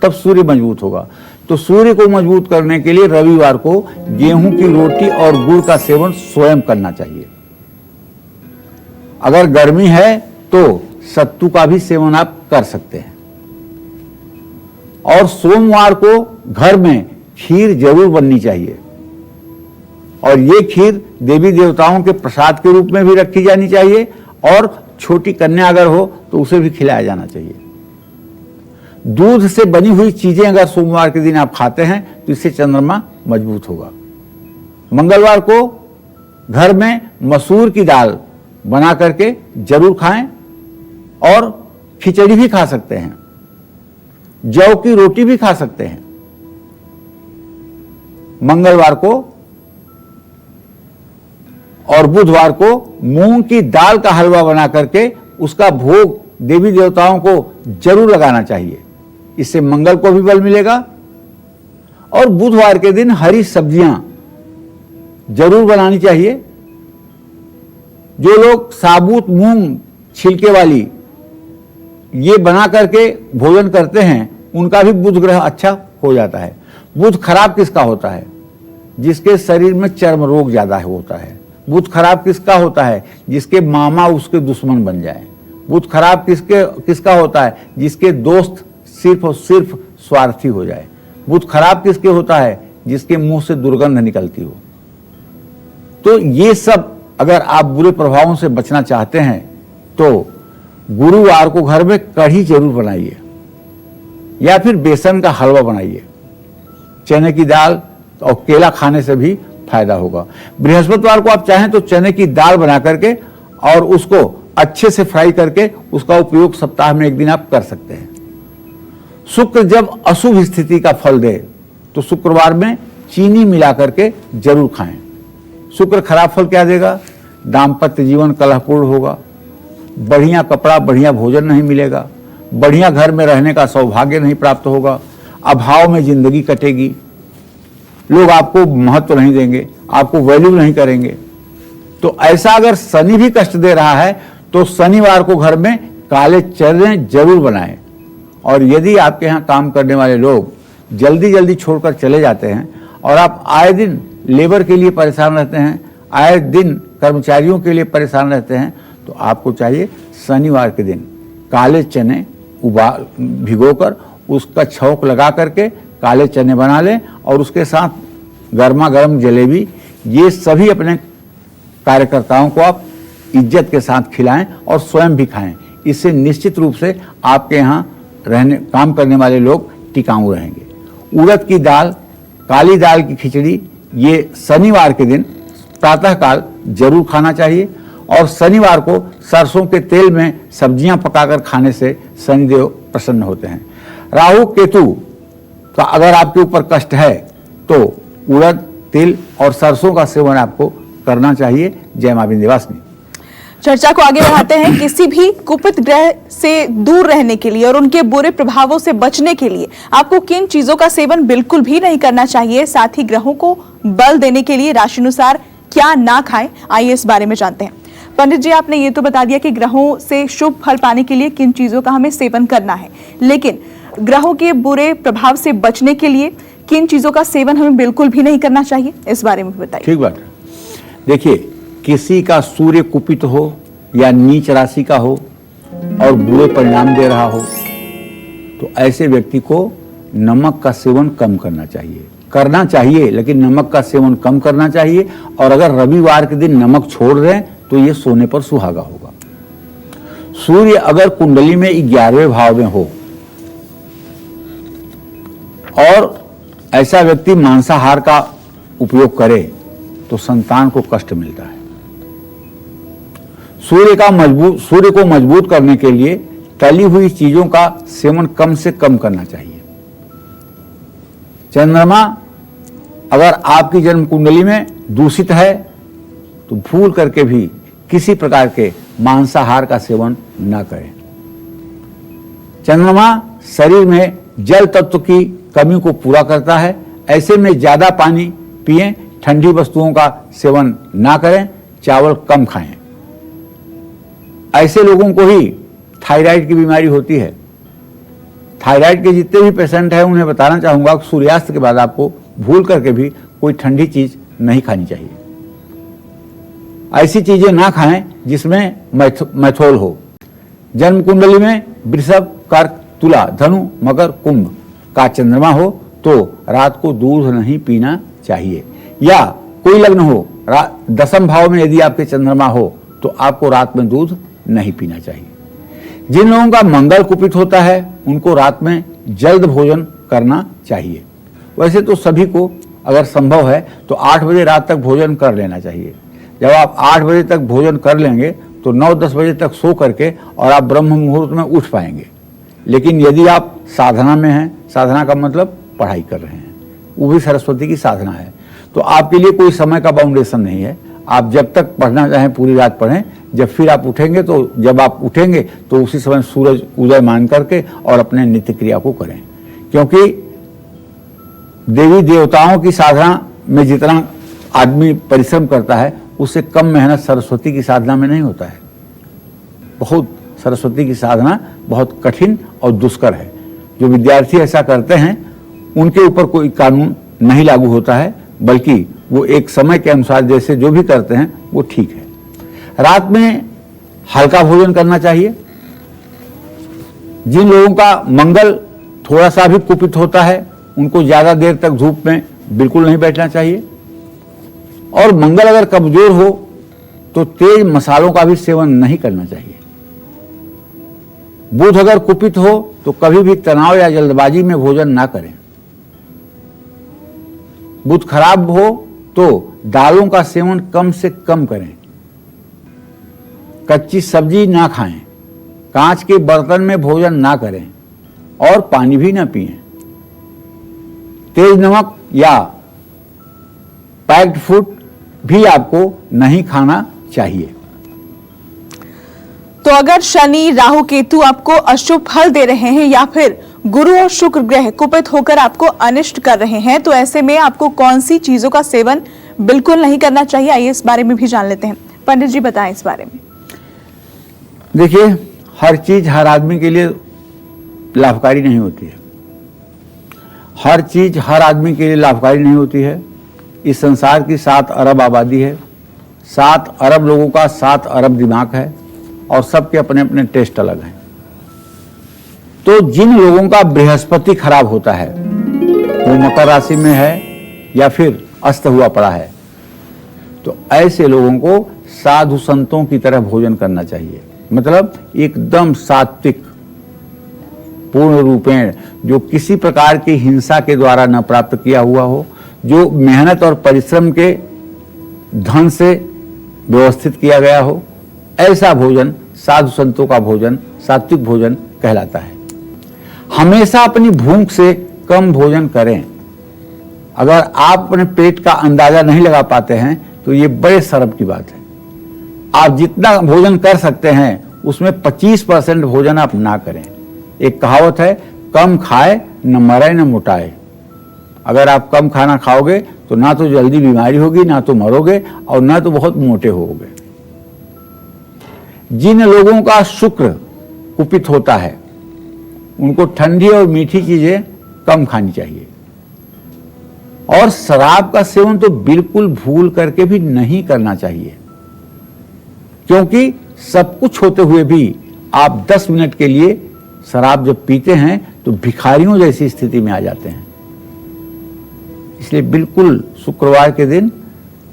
तब सूर्य मजबूत होगा। तो सूर्य को मजबूत करने के लिए रविवार को गेहूं की रोटी और गुड़ का सेवन स्वयं करना चाहिए। अगर गर्मी है तो सत्तू का भी सेवन आप कर सकते हैं। और सोमवार को घर में खीर जरूर बननी चाहिए, और ये खीर देवी देवताओं के प्रसाद के रूप में भी रखी जानी चाहिए, और छोटी कन्या अगर हो तो उसे भी खिलाया जाना चाहिए। दूध से बनी हुई चीजें अगर सोमवार के दिन आप खाते हैं तो इससे चंद्रमा मजबूत होगा। मंगलवार को घर में मसूर की दाल बना करके जरूर खाएं, और खिचड़ी भी खा सकते हैं, जौ की रोटी भी खा सकते हैं। मंगलवार को और बुधवार को मूंग की दाल का हलवा बना करके उसका भोग देवी देवताओं को जरूर लगाना चाहिए। इससे मंगल को भी बल मिलेगा। और बुधवार के दिन हरी सब्जियां जरूर बनानी चाहिए। जो लोग साबुत मूंग छिलके वाली ये बना करके भोजन करते हैं, उनका भी बुध ग्रह अच्छा हो जाता है। बुध खराब किसका होता है? जिसके शरीर में चर्म रोग ज्यादा होता है। बुध खराब किसका होता है? जिसके मामा उसके दुश्मन बन जाए। बुध खराब किसका होता है? जिसके दोस्त सिर्फ और सिर्फ स्वार्थी हो जाए। बुध खराब किसके होता है? जिसके मुंह से दुर्गंध निकलती हो। तो ये सब अगर आप बुरे प्रभावों से बचना चाहते हैं तो गुरुवार को घर में कढ़ी जरूर बनाइए, या फिर बेसन का हलवा बनाइए। चने की दाल और केला खाने से भी फायदा होगा। बृहस्पतिवार को आप चाहें तो चने की दाल बना करके और उसको अच्छे से फ्राई करके उसका उपयोग सप्ताह में एक दिन आप कर सकते हैं। शुक्र जब अशुभ स्थिति का फल दे तो शुक्रवार में चीनी मिला करके जरूर खाएं। शुक्र खराब फल क्या देगा? दाम्पत्य जीवन कलहपूर्ण होगा, बढ़िया कपड़ा बढ़िया भोजन नहीं मिलेगा, बढ़िया घर में रहने का सौभाग्य नहीं प्राप्त होगा, अभाव में जिंदगी कटेगी, लोग आपको महत्व नहीं देंगे, आपको वैल्यू नहीं करेंगे। तो ऐसा अगर शनि भी कष्ट दे रहा है तो शनिवार को घर में काले चने जरूर बनाएं। और यदि आपके यहाँ काम करने वाले लोग जल्दी जल्दी छोड़कर चले जाते हैं और आप आए दिन लेबर के लिए परेशान रहते हैं, आए दिन कर्मचारियों के लिए परेशान रहते हैं, तो आपको चाहिए शनिवार के दिन काले चने भिगोकर उसका छौंक लगा करके काले चने बना लें और उसके साथ गर्मा गर्म जलेबी, ये सभी अपने कार्यकर्ताओं को आप इज्जत के साथ खिलाएं और स्वयं भी खाएं। इससे निश्चित रूप से आपके यहाँ काम करने वाले लोग टिकाऊ रहेंगे। उड़द की दाल, काली दाल की खिचड़ी, ये शनिवार के दिन प्रातःकाल जरूर खाना चाहिए। और शनिवार को सरसों के तेल में सब्जियां पकाकर खाने से शनिदेव प्रसन्न होते हैं। राहु केतु का अगर आपके ऊपर कष्ट है तो उड़द, तिल और सरसों का सेवन आपको करना चाहिए। जय मां विंध्यवासिनी। चर्चा को आगे बढ़ाते हैं। किसी भी कुपित ग्रह से दूर रहने के लिए और उनके बुरे प्रभावों से बचने के लिए आपको किन चीजों का सेवन बिल्कुल भी नहीं करना चाहिए, साथ ही ग्रहों को बल देने के लिए राशिनुसार क्या ना खाएं, आइए इस बारे में जानते हैं। पंडित जी, आपने ये तो बता दिया कि ग्रहों से शुभ फल पाने के लिए किन चीजों का हमें सेवन करना है, लेकिन ग्रहों के बुरे प्रभाव से बचने के लिए किन चीजों का सेवन हमें बिल्कुल भी नहीं करना चाहिए, इस बारे में बताइए। ठीक बात है। देखिए, किसी का सूर्य कुपित हो या नीच राशि का हो और बुरे परिणाम दे रहा हो तो ऐसे व्यक्ति को नमक का सेवन कम करना चाहिए, लेकिन नमक का सेवन कम करना चाहिए। और अगर रविवार के दिन नमक छोड़ दें तो ये सोने पर सुहागा होगा। सूर्य अगर कुंडली में 11वें भाव में हो और ऐसा व्यक्ति मांसाहार का उपयोग करे तो संतान को कष्ट मिलता है। सूर्य को मजबूत करने के लिए तली हुई चीजों का सेवन कम से कम करना चाहिए। चंद्रमा अगर आपकी जन्म कुंडली में दूषित है तो भूल करके भी किसी प्रकार के मांसाहार का सेवन न करें। चंद्रमा शरीर में जल तत्व की कमी को पूरा करता है, ऐसे में ज्यादा पानी पिएं, ठंडी वस्तुओं का सेवन ना करें, चावल कम खाएं। ऐसे लोगों को ही थायराइड की बीमारी होती है। थायराइड के जितने भी पेशेंट हैं उन्हें बताना चाहूंगा कि सूर्यास्त के बाद आपको भूल करके भी कोई ठंडी चीज नहीं खानी चाहिए। ऐसी चीजें ना खाएं जिसमें मैथोल हो। जन्म कुंडली में वृषभ, कर्क, तुला, धनु, मकर, कुंभ का चंद्रमा हो तो रात को दूध नहीं पीना चाहिए। या कोई लग्न हो, दसम भाव में यदि आपके चंद्रमा हो तो आपको रात में दूध नहीं पीना चाहिए। जिन लोगों का मंगल कुपित होता है उनको रात में जल्द भोजन करना चाहिए। वैसे तो सभी को अगर संभव है तो 8 बजे रात तक भोजन कर लेना चाहिए। जब आप 8 बजे तक भोजन कर लेंगे तो 9-10 बजे तक सो करके और आप ब्रह्म मुहूर्त में उठ पाएंगे। लेकिन यदि आप साधना में हैं, साधना का मतलब पढ़ाई कर रहे हैं, वो भी सरस्वती की साधना है, तो आपके लिए कोई समय का बाउंडेशन नहीं है। आप जब तक पढ़ना चाहें पूरी रात पढ़ें। जब फिर आप उठेंगे तो जब आप उठेंगे तो उसी समय सूरज उदय मान करके और अपने नित्य क्रिया को करें। क्योंकि देवी देवताओं की साधना में जितना आदमी परिश्रम करता है उससे कम मेहनत सरस्वती की साधना में नहीं होता है। सरस्वती की साधना बहुत कठिन और दुष्कर है। जो विद्यार्थी ऐसा करते हैं उनके ऊपर कोई कानून नहीं लागू होता है, बल्कि वो एक समय के अनुसार जैसे जो भी करते हैं वो ठीक है। रात में हल्का भोजन करना चाहिए। जिन लोगों का मंगल थोड़ा सा भी कुपित होता है उनको ज्यादा देर तक धूप में बिल्कुल नहीं बैठना चाहिए। और मंगल अगर कमजोर हो तो तेज मसालों का भी सेवन नहीं करना चाहिए। बुध अगर कुपित हो तो कभी भी तनाव या जल्दबाजी में भोजन ना करें। बुध खराब हो तो दालों का सेवन कम से कम करें। कच्ची सब्जी ना खाएं, कांच के बर्तन में भोजन ना करें और पानी भी ना पिएं। तेज नमक या पैक्ड फूड भी आपको नहीं खाना चाहिए। तो अगर शनि, राहु, केतु आपको अशुभ फल दे रहे हैं या फिर गुरु और शुक्र ग्रह कुपित होकर आपको अनिष्ट कर रहे हैं तो ऐसे में आपको कौन सी चीजों का सेवन बिल्कुल नहीं करना चाहिए, आइए इस बारे में भी जान लेते हैं। पंडित जी बताएं इस बारे में। देखिए, हर चीज हर आदमी के लिए लाभकारी नहीं होती है। हर चीज हर आदमी के लिए लाभकारी नहीं होती है। इस संसार की 7 अरब आबादी है, 7 अरब लोगों का 7 अरब दिमाग है और सबके अपने अपने टेस्ट अलग हैं। तो जिन लोगों का बृहस्पति खराब होता है, वो मकर राशि में है या फिर अस्त हुआ पड़ा है, तो ऐसे लोगों को साधु संतों की तरह भोजन करना चाहिए। मतलब एकदम सात्विक, पूर्ण रूपेण, जो किसी प्रकार की हिंसा के द्वारा न प्राप्त किया हुआ हो, जो मेहनत और परिश्रम के धन से व्यवस्थित किया गया हो, ऐसा भोजन साधु संतों का भोजन, सात्विक भोजन कहलाता है। हमेशा अपनी भूख से कम भोजन करें। अगर आप अपने पेट का अंदाजा नहीं लगा पाते हैं तो ये बड़े शर्म की बात है। आप जितना भोजन कर सकते हैं उसमें 25% भोजन आप ना करें। एक कहावत है, कम खाए न मरे न मोटाए। अगर आप कम खाना खाओगे तो ना तो जल्दी बीमारी होगी, ना तो मरोगे और ना तो बहुत मोटे होगे। जिन लोगों का शुक्र कुपित होता है उनको ठंडी और मीठी चीजें कम खानी चाहिए। और शराब का सेवन तो बिल्कुल भूल करके भी नहीं करना चाहिए, क्योंकि सब कुछ होते हुए भी आप 10 मिनट के लिए शराब जब पीते हैं तो भिखारियों जैसी स्थिति में आ जाते हैं। इसलिए बिल्कुल शुक्रवार के दिन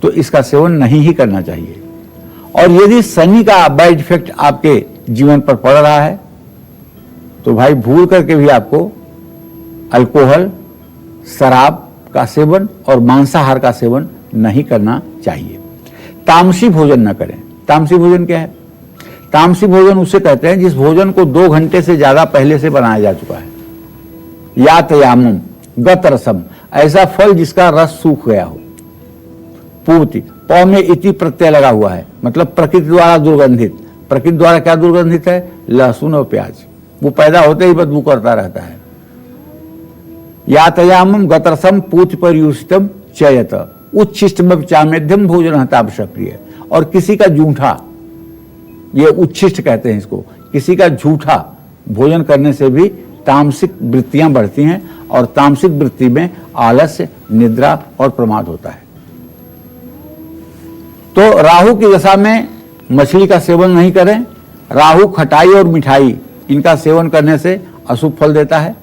तो इसका सेवन नहीं ही करना चाहिए। और यदि शनि का बैड इफेक्ट आपके जीवन पर पड़ रहा है तो भाई भूल करके भी आपको अल्कोहल, शराब का सेवन और मांसाहार का सेवन नहीं करना चाहिए। तामसी भोजन न करें। तामसी भोजन क्या है? तामसी भोजन उसे कहते हैं जिस भोजन को 2 घंटे से ज्यादा पहले से बनाया जा चुका है। यातयामम गत रसम, ऐसा फल जिसका रस सूख गया हो। पूर्ति, पौ में इति प्रत्यय लगा हुआ है, मतलब प्रकृति द्वारा दुर्गंधित। प्रकृति द्वारा क्या दुर्गंधित है? लहसुन और प्याज। वो पैदा होते ही बदबू करता रहता है। यातयामम गतरसम पूत परयुषितम चयत उच्छिष्टम चामेध्यम भोजन हताप सक्रिय। और किसी का जूठा, ये उच्छिष्ट कहते हैं इसको, किसी का झूठा भोजन करने से भी तामसिक वृत्तियां बढ़ती हैं और तामसिक वृत्ति में आलस्य, निद्रा और प्रमाद होता है। तो राहु की दशा में मछली का सेवन नहीं करें। राहु खटाई और मिठाई इनका सेवन करने से अशुभ फल देता है।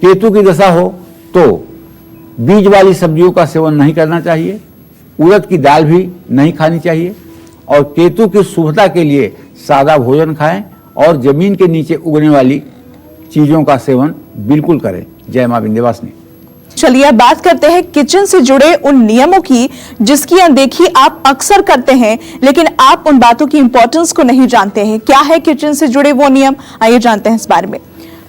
केतु की दशा हो तो बीज वाली सब्जियों का सेवन नहीं करना चाहिए। उड़द की दाल भी नहीं खानी चाहिए और केतु की शुभता के लिए सादा भोजन खाएं और जमीन के नीचे उगने वाली चीजों का सेवन बिल्कुल करें। जय मां विंध्यवासिनी। चलिए अब बात करते हैं किचन से जुड़े उन नियमों की जिसकी अनदेखी आप अक्सर करते हैं, लेकिन आप उन बातों की इंपॉर्टेंस को नहीं जानते हैं। क्या है किचन से जुड़े वो नियम, आइए जानते हैं इस बारे में।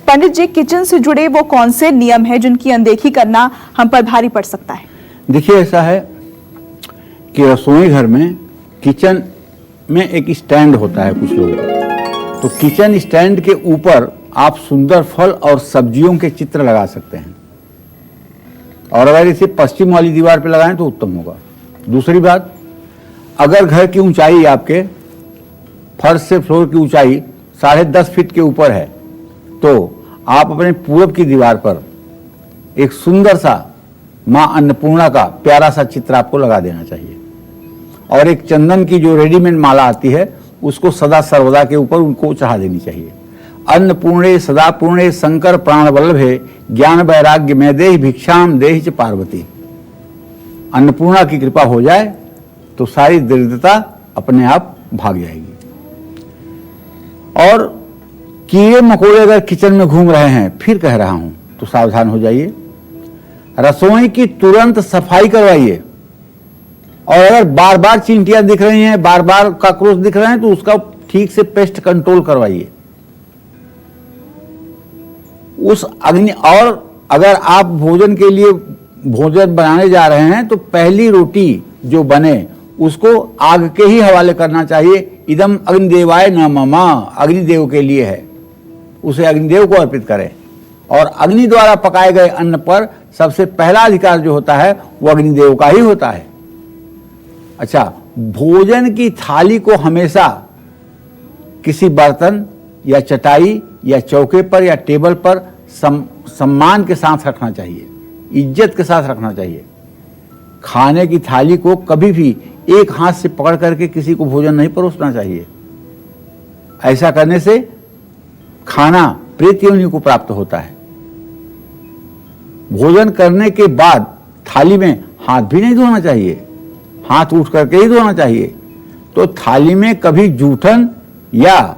पंडित जी, किचन से जुड़े वो कौन से नियम है जिनकी अनदेखी करना हम पर भारी पड़ सकता है? देखिए, ऐसा है कि रसोई घर में किचन में एक स्टैंड होता है कुछ लोगों का, तो किचन स्टैंड के ऊपर आप सुंदर फल और सब्जियों के चित्र लगा सकते हैं और अगर इसे पश्चिम वाली दीवार पर लगाएं तो उत्तम होगा। दूसरी बात, अगर घर की ऊंचाई आपके फर्श से फ्लोर की ऊंचाई 10.5 फीट के ऊपर है तो आप अपने पूरब की दीवार पर एक सुंदर सा मां अन्नपूर्णा का प्यारा सा चित्र आपको लगा देना चाहिए और एक चंदन की जो रेडीमेड माला आती है उसको सदा सर्वदा के ऊपर उनको चढ़ा देनी चाहिए। अन्नपूर्णे सदा पूर्णे शंकर प्राण वल्लभे ज्ञान वैराग्य में देहि भिक्षाम देहि च पार्वती। अन्नपूर्णा की कृपा हो जाए तो सारी दरिद्रता अपने आप भाग जाएगी। और कीड़े मकोड़े अगर किचन में घूम रहे हैं, फिर कह रहा हूं, तो सावधान हो जाइए। रसोई की तुरंत सफाई करवाइए और अगर बार बार चींटियां दिख रही हैं, बार बार कॉकरोच दिख रहे हैं तो उसका ठीक से पेस्ट कंट्रोल करवाइए। उस अग्नि और अगर आप भोजन के लिए भोजन बनाने जा रहे हैं तो पहली रोटी जो बने उसको आग के ही हवाले करना चाहिए। इदम अग्निदेवाय न मम, अग्निदेव के लिए है, उसे अग्निदेव को अर्पित करें। और अग्नि द्वारा पकाए गए अन्न पर सबसे पहला अधिकार जो होता है वो अग्निदेव का ही होता है। अच्छा, भोजन की थाली को हमेशा किसी बर्तन या चटाई या चौके पर या टेबल पर सम्मान के साथ रखना चाहिए, इज्जत के साथ रखना चाहिए। खाने की थाली को कभी भी एक हाथ से पकड़ करके किसी को भोजन नहीं परोसना चाहिए। ऐसा करने से खाना प्रेत योनि को प्राप्त होता है। भोजन करने के बाद थाली में हाथ भी नहीं धोना चाहिए, हाथ उठ करके ही धोना चाहिए। तो थाली में कभी जूठन या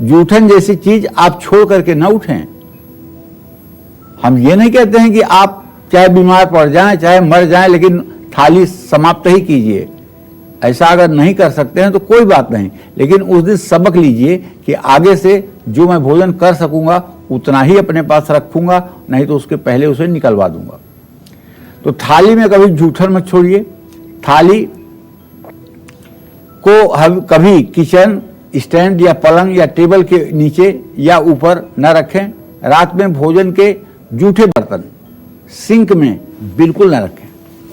जूठन जैसी चीज आप छोड़ करके न उठें। हम ये नहीं कहते हैं कि आप चाहे बीमार पड़ जाएं चाहे मर जाएं लेकिन थाली समाप्त ही कीजिए। ऐसा अगर नहीं कर सकते हैं तो कोई बात नहीं, लेकिन उस दिन सबक लीजिए कि आगे से जो मैं भोजन कर सकूंगा उतना ही अपने पास रखूंगा, नहीं तो उसके पहले उसे निकलवा दूंगा। तो थाली में कभी जूठन मत छोड़िए। थाली को कभी किचन स्टैंड या पलंग या टेबल के नीचे या ऊपर न रखें। रात में भोजन के जूठे बर्तन सिंक में बिल्कुल न रखें।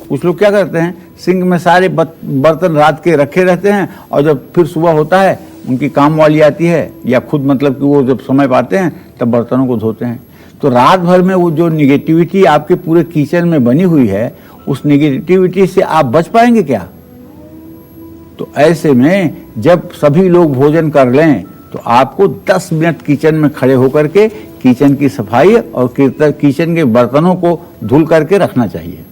कुछ लोग क्या करते हैं, सिंक में सारे बर्तन रात के रखे रहते हैं और जब फिर सुबह होता है उनकी काम वाली आती है या खुद मतलब कि वो जब समय पाते हैं तब बर्तनों को धोते हैं। तो रात भर में वो जो निगेटिविटी आपके पूरे किचन में बनी हुई है उस निगेटिविटी से आप बच पाएंगे क्या? तो ऐसे में जब सभी लोग भोजन कर लें तो आपको 10 मिनट किचन में खड़े होकर के किचन की सफाई और किचन के बर्तनों को धुल करके रखना चाहिए।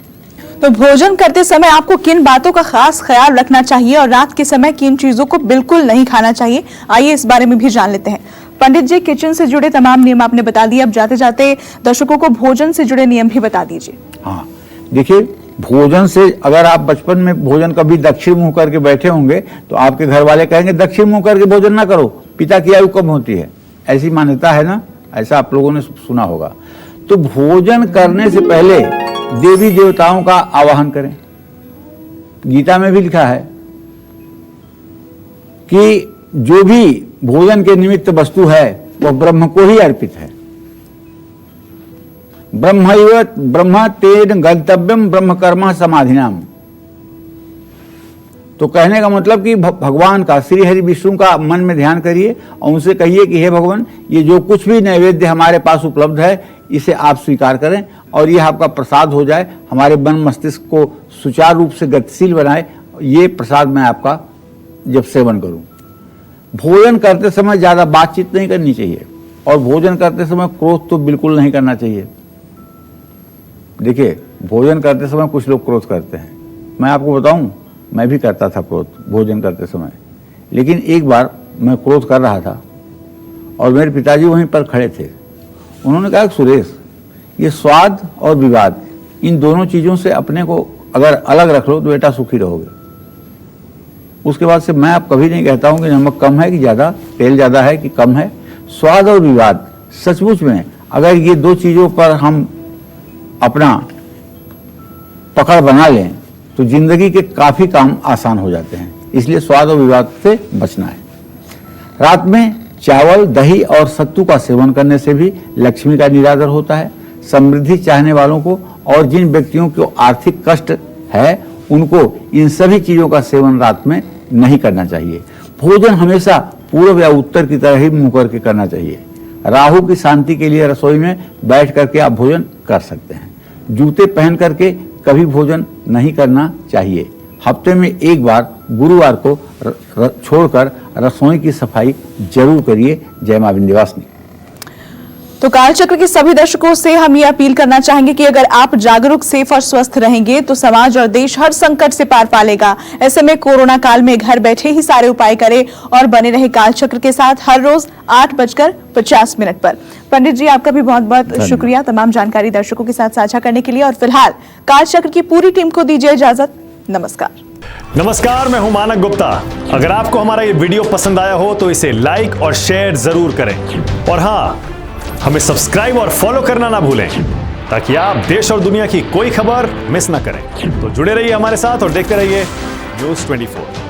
तो भोजन करते समय आपको किन बातों का खास ख्याल रखना चाहिए और रात के समय किन चीजों को बिल्कुल नहीं खाना चाहिए, आइए इस बारे में भी जान लेते हैं। पंडित जी, किचन से जुड़े तमाम नियम आपने बता दिए, अब जाते जाते दर्शकों को भोजन से जुड़े नियम भी बता दीजिए। हाँ, देखिए, भोजन से अगर आप बचपन में भोजन कभी दक्षिण मुंह करके बैठे होंगे तो आपके घर वाले कहेंगे दक्षिण मुंह करके भोजन ना करो, पिता की आयु कम होती है। ऐसी मान्यता है ना, ऐसा आप लोगों ने सुना होगा। तो भोजन करने से पहले देवी देवताओं का आवाहन करें। गीता में भी लिखा है कि जो भी भोजन के निमित्त वस्तु है वह ब्रह्म को ही अर्पित है। ब्रह्म तेन गंतव्यम ब्रह्म कर्म समाधिनाम। तो कहने का मतलब कि भगवान का, श्री हरि विष्णु का मन में ध्यान करिए और उनसे कहिए कि हे भगवान, ये जो कुछ भी नैवेद्य हमारे पास उपलब्ध है इसे आप स्वीकार करें और यह आपका प्रसाद हो जाए, हमारे मन मस्तिष्क को सुचारू रूप से गतिशील बनाए। ये प्रसाद मैं आपका जब सेवन करूं। भोजन करते समय ज़्यादा बातचीत नहीं करनी चाहिए और भोजन करते समय क्रोध तो बिल्कुल नहीं करना चाहिए। देखिए, भोजन करते समय कुछ लोग क्रोध करते हैं। मैं आपको बताऊं, मैं भी करता था क्रोध भोजन करते समय, लेकिन एक बार मैं क्रोध कर रहा था और मेरे पिताजी वहीं पर खड़े थे। उन्होंने कहा, सुरेश, ये स्वाद और विवाद, इन दोनों चीज़ों से अपने को अगर अलग रख लो तो बेटा सुखी रहोगे। उसके बाद से मैं अब कभी नहीं कहता हूं कि नमक कम है कि ज़्यादा, तेल ज़्यादा है कि कम है। स्वाद और विवाद, सचमुच में अगर ये दो चीज़ों पर हम अपना पकड़ बना लें तो जिंदगी के काफ़ी काम आसान हो जाते हैं। इसलिए स्वाद और विवाद से बचना है। रात में चावल, दही और सत्तू का सेवन करने से भी लक्ष्मी का निरादर होता है। समृद्धि चाहने वालों को और जिन व्यक्तियों को आर्थिक कष्ट है उनको इन सभी चीज़ों का सेवन रात में नहीं करना चाहिए। भोजन हमेशा पूर्व या उत्तर की तरह ही मुंह करके करना चाहिए। राहु की शांति के लिए रसोई में बैठ करके आप भोजन कर सकते हैं। जूते पहन करके कभी भोजन नहीं करना चाहिए। हफ्ते में एक बार गुरुवार को छोड़कर रसोई की सफाई जरूर करिए। जय मां विंध्यवासिनी। तो कालचक्र के सभी दर्शकों से हम ये अपील करना चाहेंगे कि अगर आप जागरूक, सेफ और स्वस्थ रहेंगे तो समाज और देश हर संकट से पार पालेगा। ऐसे में कोरोना काल में घर बैठे ही सारे उपाय करें और बने रहे कालचक्र के साथ हर रोज 8:50 पर। पंडित जी, आपका भी बहुत बहुत शुक्रिया तमाम जानकारी दर्शकों के साथ साझा करने के लिए। और फिलहाल कालचक्र की पूरी टीम को दीजिए इजाजत। नमस्कार, मैं हूं मानक गुप्ता। अगर आपको हमारा ये वीडियो पसंद आया हो तो इसे लाइक और शेयर जरूर करें और हाँ, हमें सब्सक्राइब और फॉलो करना ना भूलें ताकि आप देश और दुनिया की कोई खबर मिस ना करें। तो जुड़े रहिए हमारे साथ और देखते रहिए News 24।